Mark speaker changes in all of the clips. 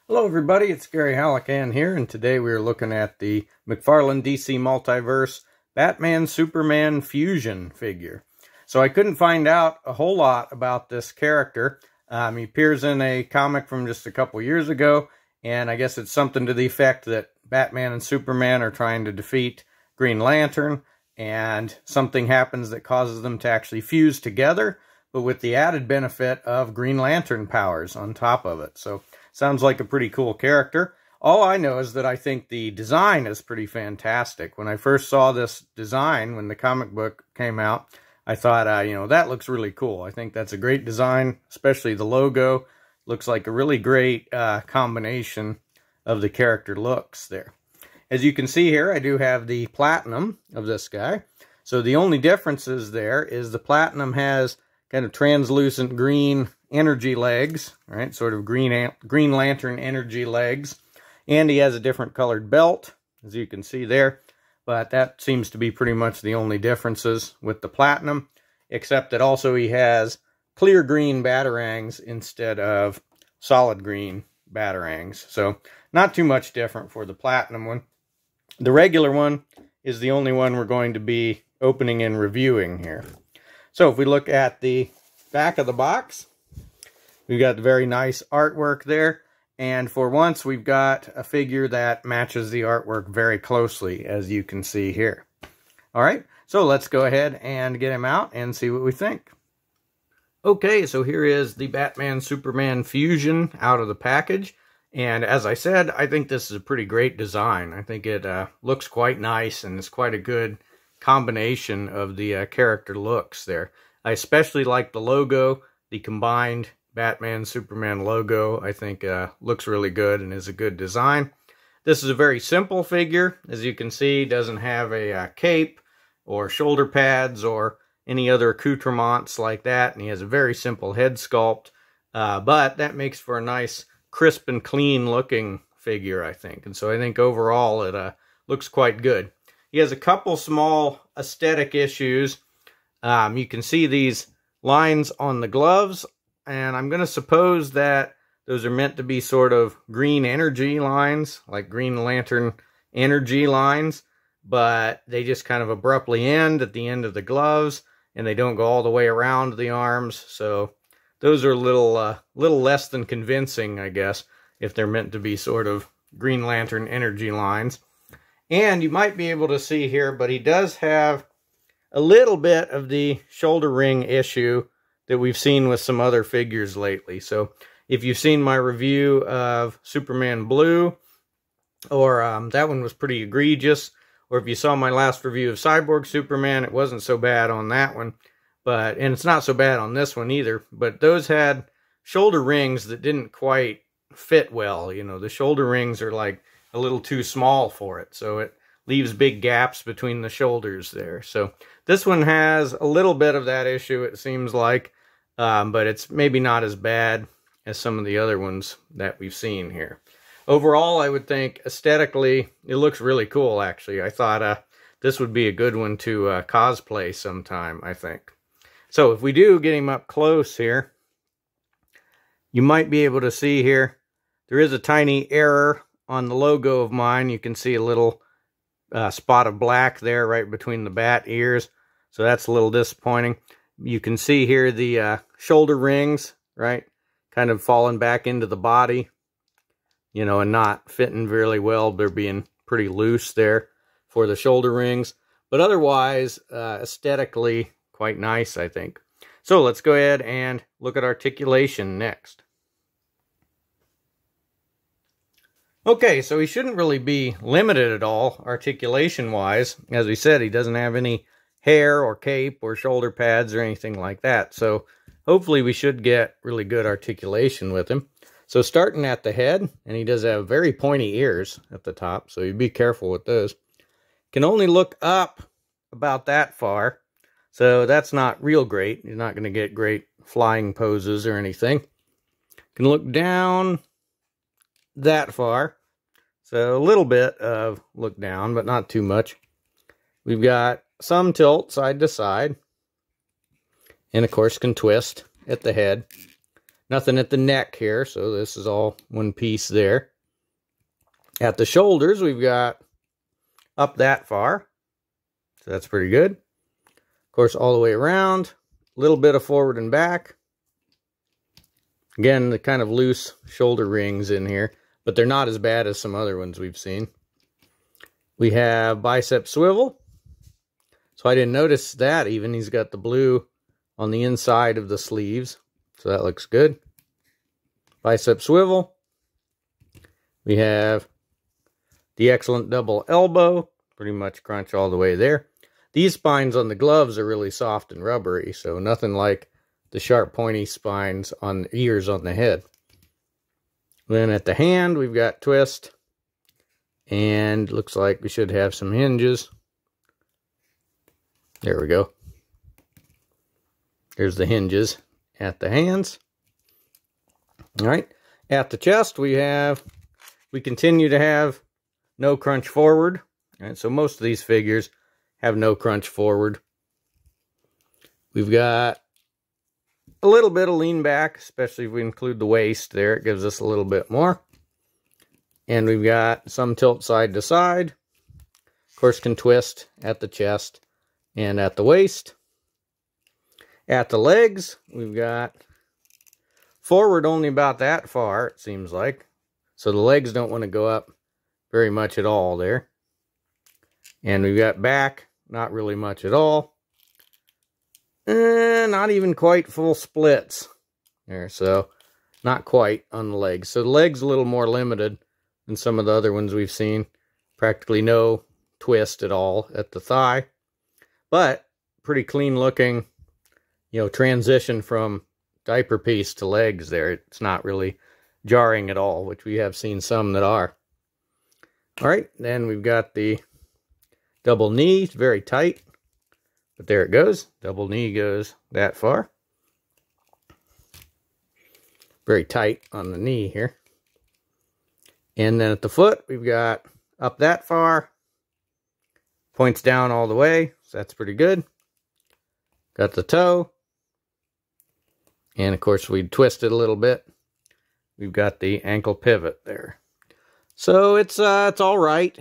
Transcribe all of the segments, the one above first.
Speaker 1: Hello everybody, it's Gary Hallican here, and today we are looking at the McFarlane DC Multiverse Batman-Superman Fusion figure. So I couldn't find out a whole lot about this character. He appears in a comic from just a couple years ago, and I guess it's something to the effect that Batman and Superman are trying to defeat Green Lantern, and something happens that causes them to actually fuse together, but with the added benefit of Green Lantern powers on top of it. So sounds like a pretty cool character. All I know is that I think the design is pretty fantastic. When I first saw this design, when the comic book came out, I thought, that looks really cool. I think that's a great design, especially the logo. Looks like a really great combination of the character looks there. As you can see here, I do have the platinum of this guy. So the only differences there is the platinum has kind of translucent green energy legs, right? Sort of Green Lantern energy legs. And he has a different colored belt, as you can see there. But that seems to be pretty much the only differences with the platinum, except that also he has clear green batarangs instead of solid green batarangs. So not too much different for the platinum one. The regular one is the only one we're going to be opening and reviewing here. So if we look at the back of the box, we've got the very nice artwork there. And for once, we've got a figure that matches the artwork very closely, as you can see here. All right, so let's go ahead and get him out and see what we think. Okay, so here is the Batman-Superman Fusion out of the package. And as I said, I think this is a pretty great design. I think it looks quite nice, and it's quite a good combination of the character looks there. I especially like the logo, the combined Batman-Superman logo. I think looks really good and is a good design. This is a very simple figure. As you can see, doesn't have a cape or shoulder pads or any other accoutrements like that, and he has a very simple head sculpt, but that makes for a nice crisp and clean looking figure, I think. And so I think overall it looks quite good. He has a couple small aesthetic issues. You can see these lines on the gloves, and I'm going to suppose that those are meant to be sort of green energy lines, like Green Lantern energy lines, but they just kind of abruptly end at the end of the gloves, and they don't go all the way around the arms. So those are a little less than convincing, I guess, if they're meant to be sort of Green Lantern energy lines. And you might be able to see here, but he does have a little bit of the shoulder ring issue that we've seen with some other figures lately. So if you've seen my review of Superman Blue, or that one was pretty egregious, or if you saw my last review of Cyborg Superman, it wasn't so bad on that one. And it's not so bad on this one either, but those had shoulder rings that didn't quite fit well. You know, the shoulder rings are like a little too small for it, so it leaves big gaps between the shoulders there. So this one has a little bit of that issue, it seems like, but it's maybe not as bad as some of the other ones that we've seen here. Overall, I would think aesthetically, it looks really cool, actually. I thought this would be a good one to cosplay sometime, I think. So if we do get him up close here, you might be able to see here, there is a tiny error on the logo of mine. You can see a little spot of black there right between the bat ears. So that's a little disappointing. You can see here the shoulder rings, right? Kind of falling back into the body, you know, and not fitting really well. They're being pretty loose there for the shoulder rings. But otherwise, aesthetically, quite nice, I think. So let's go ahead and look at articulation next. Okay, so he shouldn't really be limited at all, articulation-wise. As we said, he doesn't have any hair or cape or shoulder pads or anything like that. So hopefully we should get really good articulation with him. So starting at the head, and he does have very pointy ears at the top, so you be careful with those. Can only look up about that far, so that's not real great. You're not going to get great flying poses or anything. Can look down that far, so a little bit of look down, but not too much. We've got some tilt side to side, and of course can twist at the head. Nothing at the neck here, so this is all one piece there. At the shoulders, we've got up that far, so that's pretty good. Of course, all the way around, a little bit of forward and back. Again, the kind of loose shoulder rings in here, but they're not as bad as some other ones we've seen. We have bicep swivel. So I didn't notice that even. He's got the blue on the inside of the sleeves, so that looks good. Bicep swivel. We have the excellent double elbow, pretty much crunch all the way there. These spines on the gloves are really soft and rubbery, so nothing like the sharp pointy spines on the ears on the head. Then at the hand, we've got twist, and looks like we should have some hinges. There we go. There's the hinges at the hands. All right, at the chest, we continue to have no crunch forward. All right, so most of these figures have no crunch forward. We've got a little bit of lean back, especially if we include the waist there. It gives us a little bit more. And we've got some tilt side to side. Of course, can twist at the chest and at the waist. At the legs, we've got forward only about that far, it seems like. So the legs don't want to go up very much at all there. And we've got back, not really much at all. Not even quite full splits there, so not quite on the legs. So the legs a little more limited than some of the other ones we've seen. Practically no twist at all at the thigh, but pretty clean looking, transition from diaper piece to legs there. It's not really jarring at all, which we have seen some that are. All right, then we've got the double knee. It's very tight, but there it goes. Double knee goes that far. Very tight on the knee here. And then at the foot, we've got up that far. Points down all the way, so that's pretty good. Got the toe. And of course, we twist it a little bit. We've got the ankle pivot there. So it's all right,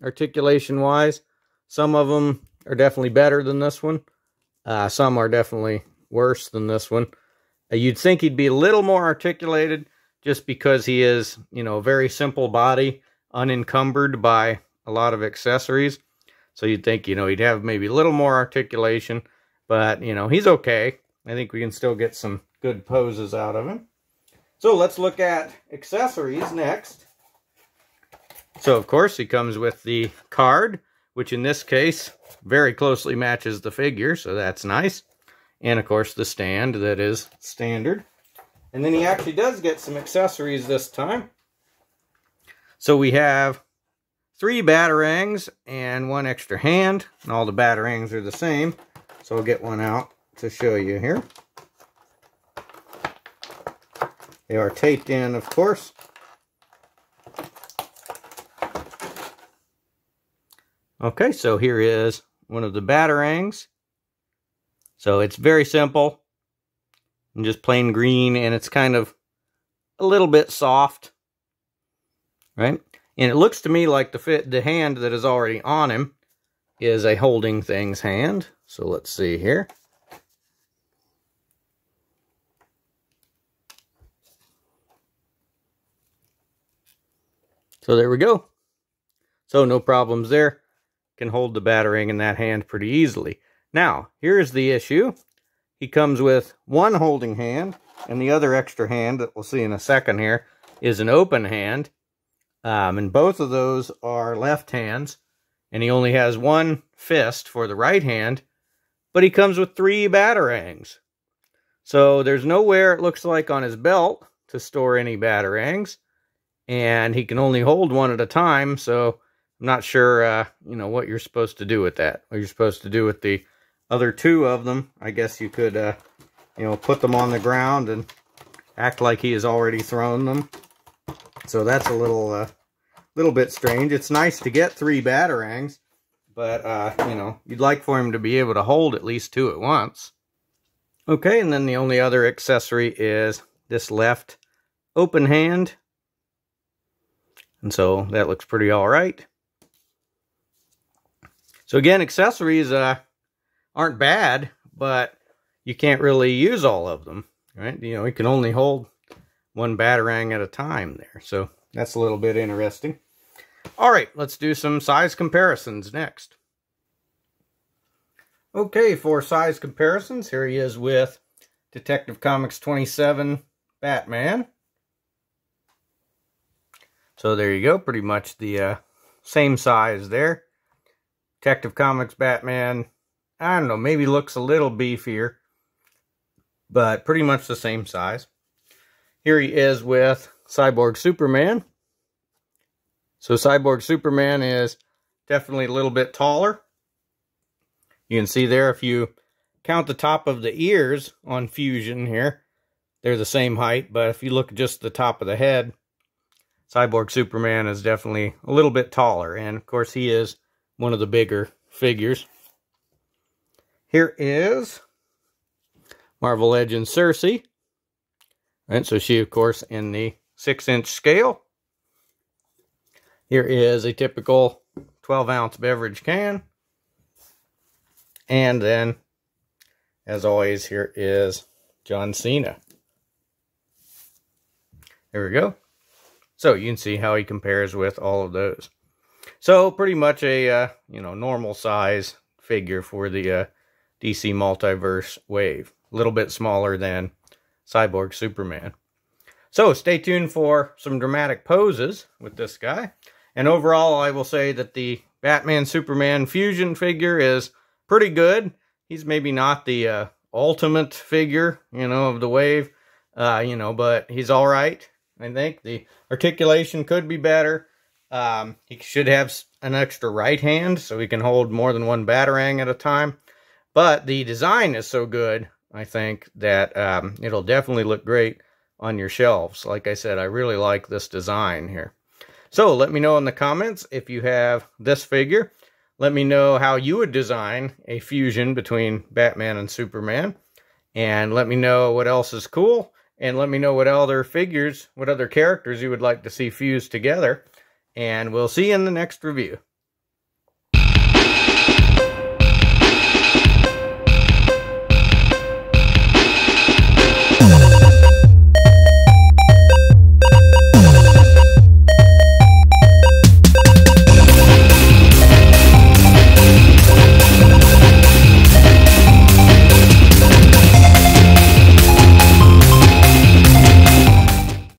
Speaker 1: articulation-wise. Some of them are definitely better than this one. Some are definitely worse than this one. You'd think he'd be a little more articulated just because he is, a very simple body, unencumbered by a lot of accessories. So you'd think, he'd have maybe a little more articulation, but, he's okay. I think we can still get some good poses out of him. So let's look at accessories next. So, of course, he comes with the card, which in this case very closely matches the figure, so that's nice. And, of course, the stand that is standard. And then he actually does get some accessories this time. So we have 3 batarangs and 1 extra hand, and all the batarangs are the same. So I'll get one out to show you here. They are taped in, of course. Okay, so here is one of the batarangs. So it's very simple and just plain green, and it's kind of a little bit soft, right? And it looks to me like the hand that is already on him is a holding things hand. So let's see here. So there we go. So no problems there. Can hold the batarang in that hand pretty easily. Now, here's the issue. He comes with 1 holding hand, and the other extra hand that we'll see in a second here is an open hand. And both of those are left hands, and he only has 1 fist for the right hand, but he comes with 3 batarangs. So there's nowhere, it looks like, on his belt to store any batarangs, and he can only hold 1 at a time, so I'm not sure, what you're supposed to do with that. What you're supposed to do with the other 2 of them. I guess you could, put them on the ground and act like he has already thrown them. So that's a little bit strange. It's nice to get 3 batarangs, but, you'd like for him to be able to hold at least 2 at once. Okay, and then the only other accessory is this left open hand. And so that looks pretty all right. So again, accessories aren't bad, but you can't really use all of them, right? You know, you can only hold one Batarang at a time there. So that's a little bit interesting. All right, let's do some size comparisons next. Okay, for size comparisons, here he is with Detective Comics 27 Batman. So there you go, pretty much the same size there. Detective Comics Batman, I don't know, maybe looks a little beefier, but pretty much the same size. Here he is with Cyborg Superman. So Cyborg Superman is definitely a little bit taller. You can see there, if you count the top of the ears on Fusion here, they're the same height, but if you look at just the top of the head, Cyborg Superman is definitely a little bit taller, and of course he is one of the bigger figures. Here is Marvel Legends Cersei. And so she, of course, in the 6-inch scale. Here is a typical 12-ounce beverage can. And then, as always, here is John Cena. There we go. So you can see how he compares with all of those. So pretty much a normal size figure for the DC Multiverse wave. A little bit smaller than Cyborg Superman. So stay tuned for some dramatic poses with this guy. And overall, I will say that the Batman Superman Fusion figure is pretty good. He's maybe not the ultimate figure, of the wave, but he's all right. I think the articulation could be better. He should have an extra right hand so he can hold more than one Batarang at a time. But the design is so good, I think, that it'll definitely look great on your shelves. Like I said, I really like this design here. So let me know in the comments if you have this figure. Let me know how you would design a fusion between Batman and Superman. And let me know what else is cool. And let me know what other figures, what other characters you would like to see fused together. And we'll see you in the next review.